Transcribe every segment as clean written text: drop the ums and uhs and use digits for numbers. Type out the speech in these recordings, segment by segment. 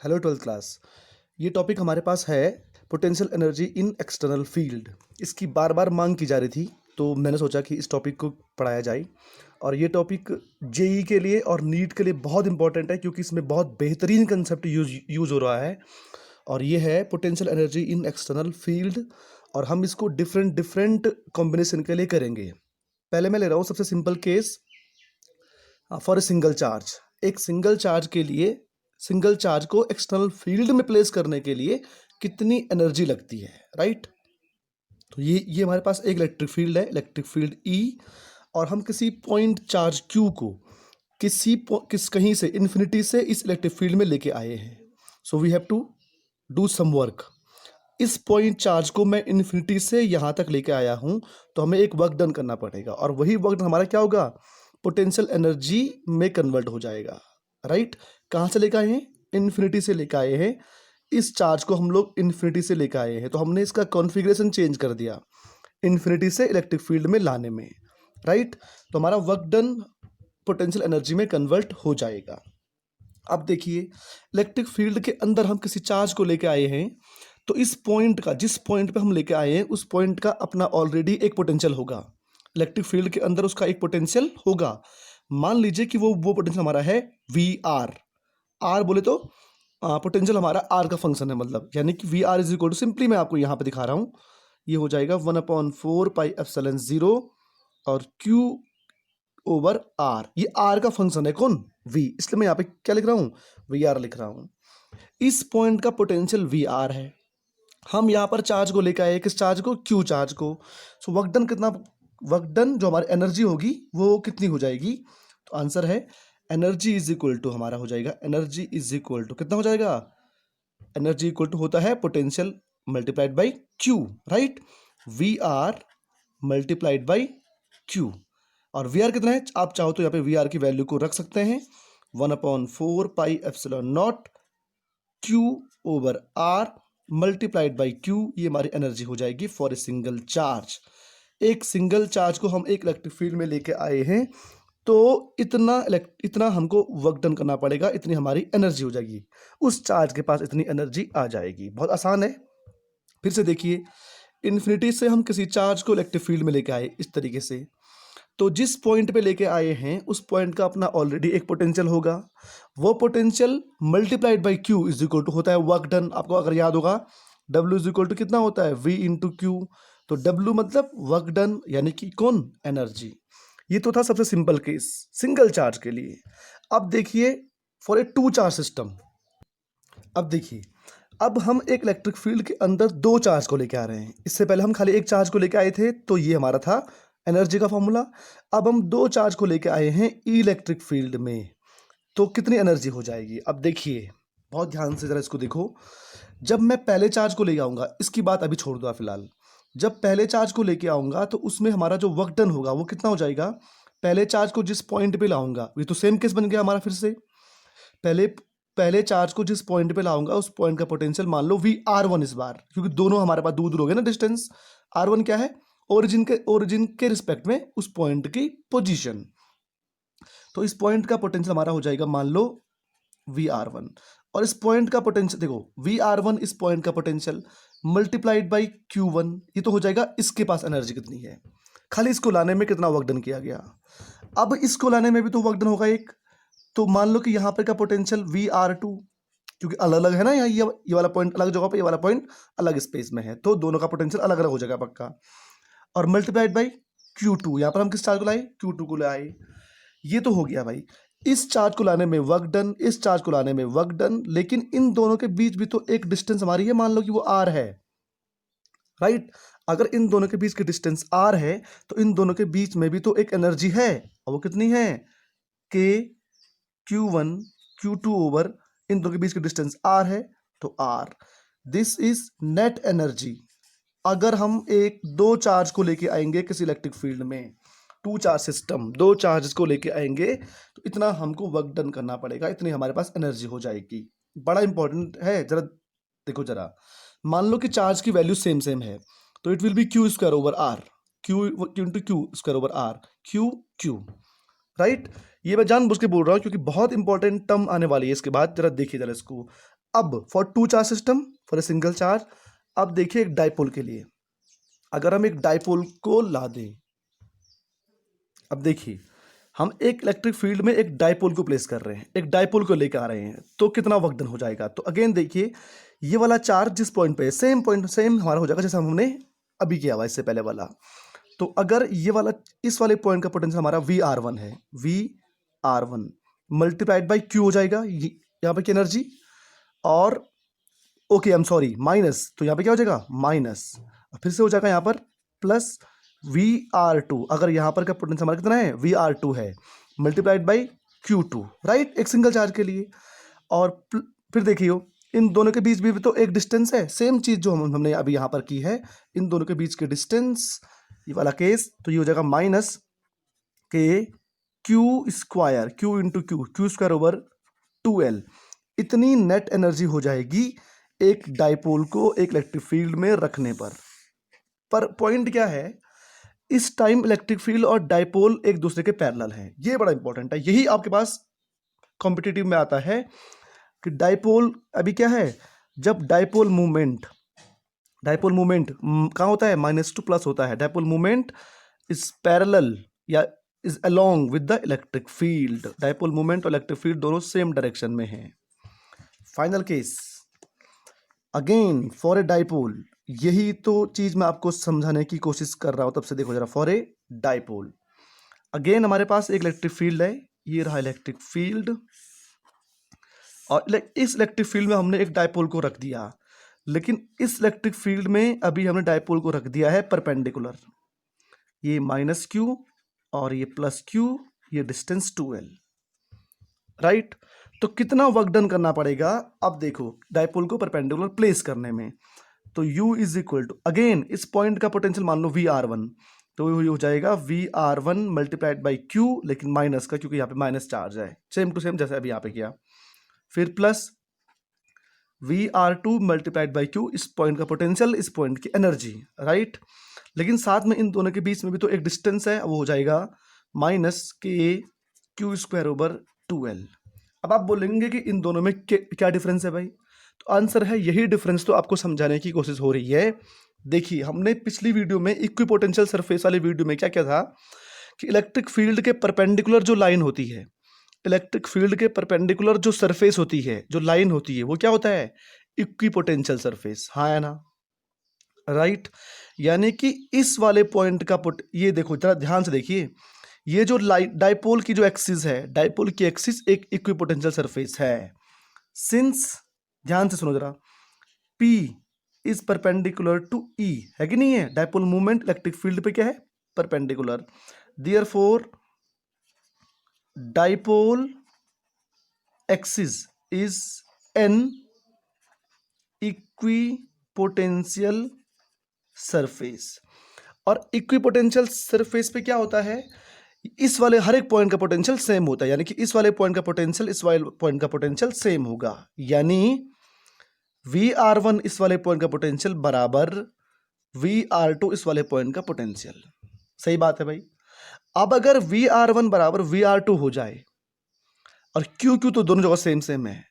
Hello twelfth class. ये topic हमारे पास है पोटेंशियल एनर्जी इन एक्सटर्नल फील्ड। इसकी बार बार मांग की जा रही थी, तो मैंने सोचा कि इस टॉपिक को पढ़ाया जाए। और ये टॉपिक जेई के लिए और नीट के लिए बहुत इंपॉर्टेंट है, क्योंकि इसमें बहुत बेहतरीन कंसेप्ट यूज़ हो रहा है। और ये है पोटेंशियल एनर्जी इन एक्सटर्नल फील्ड, और हम इसको डिफरेंट डिफरेंट कॉम्बिनेशन के लिए करेंगे। पहले मैं ले रहा हूँ सबसे simple case for a single charge. एक सिंगल चार्ज के लिए, सिंगल चार्ज को एक्सटर्नल फील्ड में प्लेस करने के लिए कितनी एनर्जी लगती है, राइट। तो ये हमारे पास एक इलेक्ट्रिक फील्ड है, इलेक्ट्रिक फील्ड ई। और हम किसी पॉइंट चार्ज क्यू को कहीं से इन्फिनिटी से इस इलेक्ट्रिक फील्ड में लेके आए हैं। So we have to do some work. इस पॉइंट चार्ज को मैं इन्फिनिटी से यहाँ तक लेके आया हूँ, तो हमें एक वर्क डन करना पड़ेगा, और वही वर्क हमारा क्या होगा, पोटेंशियल एनर्जी में कन्वर्ट हो जाएगा, राइट। कहाँ से लेकर आए हैं, इन्फिनिटी से लेकर आए हैं। इस चार्ज को हम लोग इन्फिनिटी से लेकर आए हैं, तो हमने इसका कॉन्फ़िगरेशन चेंज कर दिया इन्फिनिटी से इलेक्ट्रिक फील्ड में लाने में, राइट। तो हमारा वर्क डन पोटेंशियल एनर्जी में कन्वर्ट हो जाएगा। अब देखिए, इलेक्ट्रिक फील्ड के अंदर हम किसी चार्ज को लेके आए हैं, तो इस पॉइंट का, जिस पॉइंट पे हम लेके आए हैं, उस पॉइंट का अपना ऑलरेडी एक पोटेंशियल होगा। इलेक्ट्रिक फील्ड के अंदर उसका एक पोटेंशियल होगा। मान लीजिए कि वो पोटेंशियल हमारा है वी आर। आर बोले तो पोटेंशियल हमारा आर का फंक्शन है, मतलब यानी कि we are is equal to, simply मैं आपको यहाँ पे दिखा रहा हूँ, ये हो जाएगा 1/4πε0 और Q ओवर आर। ये आर का फंक्शन है, कौन, वी, इसलिए मैं यहाँ पे क्या लिख रहा हूँ, वी आर लिख रहा हूँ। इस पॉइंट का पोटेंशियल वी आर है। हम यहाँ पर चार्ज को लेकर आए, किस चार्ज को, क्यू चार्ज को। सो वर्क डन कितना, वर्क डन जो हमारी एनर्जी होगी वो कितनी हो जाएगी। तो आंसर है एनर्जी इज इक्वल टू, हमारा हो जाएगा एनर्जी इज इक्वल टू, कितना हो जाएगा, एनर्जी इक्वल टू होता है potential multiplied by Q, right. We are multiplied by Q. और वी आर कितना है, आप चाहो तो यहाँ पे वी आर की वैल्यू को रख सकते हैं, 1/4πε0 Q over R multiplied by Q. ये हमारी एनर्जी हो जाएगी फॉर ए सिंगल चार्ज। एक सिंगल चार्ज को हम एक इलेक्ट्रिक फील्ड में लेके आए हैं, तो इतना हमको वर्क डन करना पड़ेगा, इतनी हमारी एनर्जी हो जाएगी, उस चार्ज के पास इतनी एनर्जी आ जाएगी। बहुत आसान है। फिर से देखिए, इन्फिनिटी से हम किसी चार्ज को इलेक्ट्रिक फील्ड में लेके आए इस तरीके से, तो जिस पॉइंट पे लेके आए हैं उस पॉइंट का अपना ऑलरेडी एक पोटेंशियल होगा। वो potential multiplied by Q is equal to होता है वर्क डन। आपको अगर याद होगा, डब्ल्यू इज इक्वल टू कितना होता है, वी इंटू क्यू। तो डब्ल्यू मतलब वर्क डन, यानी कि कौन, एनर्जी। ये तो था सबसे सिंपल केस सिंगल चार्ज के लिए। अब देखिए for a two charge system. अब देखिए, अब हम एक इलेक्ट्रिक फील्ड के अंदर दो चार्ज को लेके आ रहे हैं। इससे पहले हम खाली एक चार्ज को लेके आए थे, तो ये हमारा था एनर्जी का फॉर्मूला। अब हम दो चार्ज को लेके आए हैं इलेक्ट्रिक फील्ड में, तो कितनी एनर्जी हो जाएगी। अब देखिए बहुत ध्यान से जरा इसको देखो। जब मैं पहले चार्ज को लेके आऊंगा, इसकी बात अभी छोड़ दो फिलहाल, जब पहले चार्ज को लेके आऊंगा तो उसमें हमारा जो वर्क डन होगा वो कितना हो जाएगा। पहले चार्ज को जिस पॉइंट पे लाऊंगा, ये तो सेम केस बन गया हमारा फिर से। पहले पहले चार्ज को जिस पॉइंट पे लाऊंगा उस पॉइंट का पोटेंशियल मान लो वी आर वन इस बार, क्योंकि दोनों हमारे पास दूर दूर हो गए ना डिस्टेंस। आर वन क्या है, ओरिजिन के रिस्पेक्ट में उस पॉइंट की पोजीशन। तो इस पॉइंट का पोटेंशियल हमारा हो जाएगा मान लो वी आर वन, और इस पॉइंट का पोटेंशियल देखो, वी आर वन इस पॉइंट का potential multiplied by Q one. ये तो हो जाएगा इसके पास एनर्जी कितनी है, खाली इसको लाने में कितना वर्क डन किया गया। अब इसको लाने में भी तो वर्क डन होगा एक। तो मान लो कि यहाँ पर का पोटेंशियल वी आर टू, क्योंकि अलग अलग है ना, यहाँ ये वाला पॉइंट अलग जगह पे, ये वाला पॉइंट अलग स्पेस में है, तो दोनों का पोटेंशियल अलग अलग हो जाएगा पक्का। और मल्टीप्लाइड बाई क्यू टू, यहाँ पर हम किस चार्ज को लाए, क्यू टू को लाए। ये तो हो गया भाई, इस चार्ज को लाने में वर्क डन, इस चार्ज को लाने में वर्क डन, लेकिन इन दोनों के बीच भी तो एक डिस्टेंस हमारी है, मान लो कि वो आर है, राइट। अगर इन दोनों के बीच की डिस्टेंस आर है, तो इन दोनों के बीच में भी तो एक एनर्जी है, और वो कितनी है, K Q one Q two over, इन दोनों के बीच की डिस्टेंस आर है, तो R, this is net energy. अगर हम एक दो चार्ज को लेके आएंगे किसी इलेक्ट्रिक फील्ड में, टू चार्ज सिस्टम, दो चार्ज को लेके आएंगे, तो इतना हमको वर्क डन करना पड़ेगा, इतनी हमारे पास एनर्जी हो जाएगी। बड़ा इंपॉर्टेंट है, जरा देखो जरा। मान लो कि चार्ज की वैल्यू सेम सेम है, तो it will be Q square over R, Q into Q square over R, Q Q, right. ये मैं जानबूझ के बोल रहा हूँ क्योंकि बहुत इंपॉर्टेंट टर्म आने वाली है इसके बाद, जरा देखिए जरा इसको। अब for two charge system for a single charge, अब देखिए एक डाइपोल के लिए, अगर हम एक डाइपोल को ला दें, अब देखिए हम एक इलेक्ट्रिक फील्ड में एक डाइपोल को प्लेस कर रहे हैं, एक डाइपोल को लेकर आ रहे हैं, तो कितना वर्क डन हो जाएगा। तो अगेन देखिए ये वाला चार्ज जिस पॉइंट पे सेम पॉइंट सेम हमारा हो जाएगा जैसे हमने अभी किया हुआ इससे पहले वाला। तो अगर ये वाला इस वाले पॉइंट का पोटेंशियल हमारा VR1 है, VR1 मल्टीप्लाइड बाई Q हो जाएगा यहाँ पे की एनर्जी, और okay I am sorry minus, तो यहाँ पे क्या हो जाएगा माइनस, फिर से हो जाएगा यहाँ पर प्लस VR2, अगर यहाँ पर का पोटेंशियल हमारा कितना है VR2 है, मल्टीप्लाइड बाई Q2, राइट, एक सिंगल चार्ज के लिए। और फिर देखिए इन दोनों के बीच भी तो एक डिस्टेंस है, सेम चीज जो हमने अभी यहाँ पर की है, इन दोनों के बीच के डिस्टेंस, ये वाला केस, तो ये हो जाएगा माइनस के Q square, Q into Q square over 2L, इतनी नेट एनर्जी हो जाएगी एक डाइपोल को एक इलेक्ट्रिक फील्ड में रखने पर पॉइंट क्या है, इस टाइम इलेक्ट्रिक फील्ड और डाइपोल एक दूसरे के पैरेलल हैं, ये बड़ा इंपॉर्टेंट है, यही आपके पास कॉम्पिटिटिव में आता है कि डाइपोल अभी क्या है, जब डाइपोल मूवमेंट कहाँ होता है माइनस टू प्लस होता है, डाइपोल मूवमेंट इज पैरेलल या is along with the electric field, dipole movement और इलेक्ट्रिक फील्ड दोनों सेम डायरेक्शन में हैं। Final case again for a dipole, यही तो चीज मैं आपको समझाने की कोशिश कर रहा हूं, तब से देखो जरा, फॉर ए डाइपोल अगेन हमारे पास एक इलेक्ट्रिक फील्ड है, ये रहा इलेक्ट्रिक फील्ड, और इस इलेक्ट्रिक फील्ड में हमने एक डाइपोल को रख दिया, लेकिन इस इलेक्ट्रिक फील्ड में अभी हमने डाइपोल को रख दिया है परपेंडिकुलर, ये माइनस Q और ये प्लस Q, ये डिस्टेंस 2L, राइट। तो कितना वर्क डन करना पड़ेगा, अब देखो डाइपोल को परपेंडिकुलर प्लेस करने में, तो U is equal to again इस पॉइंट का पोटेंशियल मान लो VR1, तो ये हो जाएगा VR1 मल्टीप्लाइड बाई Q, लेकिन माइनस का क्योंकि यहाँ पे माइनस चार्ज है, सेम टू सेम जैसे अभी यहाँ पे किया, फिर plus VR2 multiplied by Q, इस पॉइंट का पोटेंशियल, इस पॉइंट की एनर्जी, राइट। लेकिन साथ में इन दोनों के बीच में भी तो एक डिस्टेंस है, वो हो जाएगा माइनस के Q स्क्वायर ओवर 2L। अब आप बोलेंगे कि इन दोनों में क्या डिफरेंस है भाई, तो आंसर है यही डिफरेंस तो आपको समझाने की कोशिश हो रही है। देखिए हमने पिछली वीडियो में इक्विपोटेंशियल सरफेस वाली वीडियो में क्या क्या था कि इलेक्ट्रिक फील्ड के परपेंडिकुलर जो लाइन होती है, इलेक्ट्रिक फील्ड के परपेंडिकुलर जो सरफेस होती है, जो लाइन होती है, वो क्या होता है इक्विपोटेंशियल सरफेस, हाँ है ना, राइट। यानी कि इस वाले पॉइंट का ये देखो जरा ध्यान से देखिए, ये जो डाइपोल की जो एक्सिस है, डाइपोल की एक्सिस एक इक्विपोटेंशियल सरफेस है, सिंस ध्यान से सुनो जरा, P is perpendicular to E, है कि नहीं है, डाइपोल मूवमेंट इलेक्ट्रिक फील्ड पे क्या है perpendicular, therefore dipole axis is an equipotential surface. और इक्विपोटेंशियल सरफेस पे क्या होता है, इस वाले हर एक पॉइंट का पोटेंशियल सेम होता है, यानी कि इस वाले पॉइंट का पोटेंशियल इस वाले पॉइंट का पोटेंशियल सेम होगा, यानी VR1 इस वाले पॉइंट का पोटेंशियल बराबर VR2 इस वाले पॉइंट का पोटेंशियल, सही बात है भाई। अब अगर VR1 बराबर VR2 हो जाए और QQ तो दोनों जगह सेम सेम है,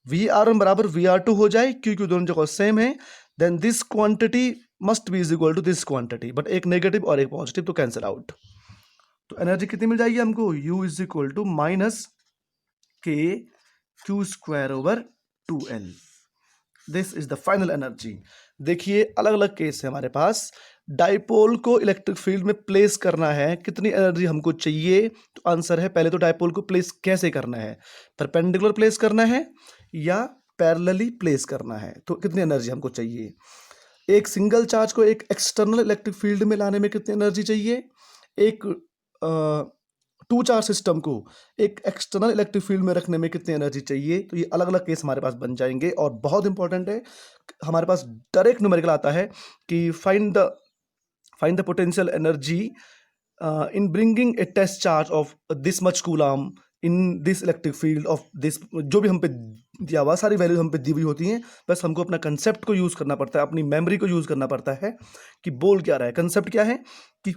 VR1 बराबर VR2 हो जाए, QQ दोनों जगह सेम है, then this quantity must be is equal to this quantity, but एक नेगेटिव और एक पॉजिटिव तो कैंसिल आउट, तो एनर्जी कितनी मिल जाएगी हमको, U is equal to minus के Q square over 2L, this is the final energy. देखिए अलग अलग केस है हमारे पास, डाइपोल को इलेक्ट्रिक फील्ड में प्लेस करना है, कितनी एनर्जी हमको चाहिए, तो आंसर है पहले तो डाइपोल को प्लेस कैसे करना है, परपेंडिकुलर प्लेस करना है या पैरेलली प्लेस करना है, तो कितनी एनर्जी हमको चाहिए, एक सिंगल चार्ज को एक एक्सटर्नल इलेक्ट्रिक फील्ड में लाने में कितनी एनर्जी चाहिए, एक टू चार्ज सिस्टम को एक एक्सटर्नल इलेक्ट्रिक फील्ड में रखने में कितनी एनर्जी चाहिए, तो ये अलग अलग केस हमारे पास बन जाएंगे। और बहुत इंपॉर्टेंट है, हमारे पास डायरेक्ट न्यूमेरिकल आता है कि find the potential energy in bringing a test charge of this much coulomb in this electric field of this, जो भी हम पे दिया हुआ सारी वैल्यूज हम पे दी हुई होती हैं, बस हमको अपना कंसेप्ट को यूज़ करना पड़ता है, अपनी मेमोरी को यूज़ करना पड़ता है कि बोल क्या रहा है। कंसेप्ट क्या है कि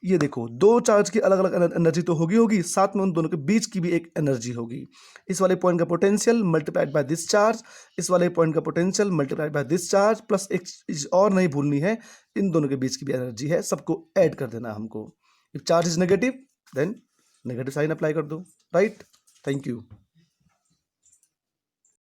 ये देखो, दो चार्ज की अलग अलग एनर्जी तो होगी, साथ में उन दोनों के बीच की भी एक एनर्जी होगी। इस वाले पॉइंट का potential multiplied by this charge, इस वाले पॉइंट का potential multiplied by this charge, plus एक चीज और नहीं भूलनी है, इन दोनों के बीच की भी एनर्जी है, सबको ऐड कर देना हमको। If charge is negative then negative sign apply कर दो, राइट। Thank you.